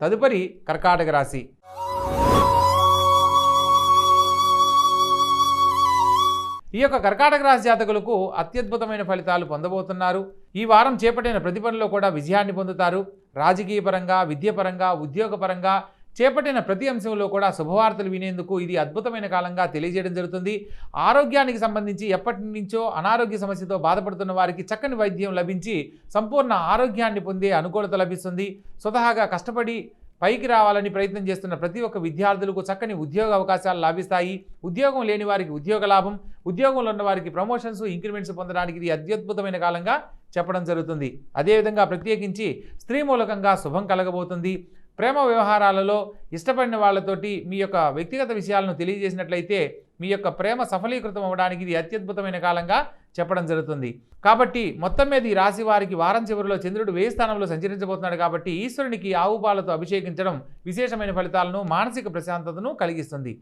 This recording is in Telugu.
తదుపరి కర్కాటక రాశి. ఈ యొక్క కర్కాటక రాశి జాతకులకు అత్యద్భుతమైన ఫలితాలు పొందబోతున్నారు. ఈ వారం చేపట్టిన ప్రతి పనిలో కూడా విజయాన్ని పొందుతారు. రాజకీయపరంగా, విద్యాపరంగా, ఉద్యోగపరంగా చేపట్టిన ప్రతి అంశంలో కూడా శుభవార్తలు వినేందుకు ఇది అద్భుతమైన కాలంగా తెలియజేయడం జరుగుతుంది. ఆరోగ్యానికి సంబంధించి ఎప్పటి నుంచో అనారోగ్య సమస్యతో బాధపడుతున్న వారికి చక్కని వైద్యం లభించి సంపూర్ణ ఆరోగ్యాన్ని పొందే అనుకూలత లభిస్తుంది. స్వతహాగా కష్టపడి పైకి రావాలని ప్రయత్నం చేస్తున్న ప్రతి ఒక్క విద్యార్థులకు చక్కని ఉద్యోగ అవకాశాలు లభిస్తాయి. ఉద్యోగం లేని వారికి ఉద్యోగ లాభం, ఉద్యోగంలో ఉన్న వారికి ప్రమోషన్స్, ఇంక్రిమెంట్స్ పొందడానికి ఇది అత్యద్భుతమైన కాలంగా చెప్పడం జరుగుతుంది. అదేవిధంగా ప్రత్యేకించి స్త్రీ మూలకంగా శుభం కలగబోతుంది. ప్రేమ వ్యవహారాలలో ఇష్టపడిన వాళ్ళతోటి మీ యొక్క వ్యక్తిగత విషయాలను తెలియజేసినట్లయితే మీ యొక్క ప్రేమ సఫలీకృతం అవ్వడానికి ఇది అత్యద్భుతమైన కాలంగా చెప్పడం జరుగుతుంది. కాబట్టి మొత్తం మీద ఈ రాశి వారికి వారం చివరిలో చంద్రుడు 1000 స్థానంలో సంచరించబోతున్నాడు. కాబట్టి ఈశ్వరునికి ఆవు పాలతో అభిషేకించడం విశేషమైన ఫలితాలను, మానసిక ప్రశాంతతను కలిగిస్తుంది.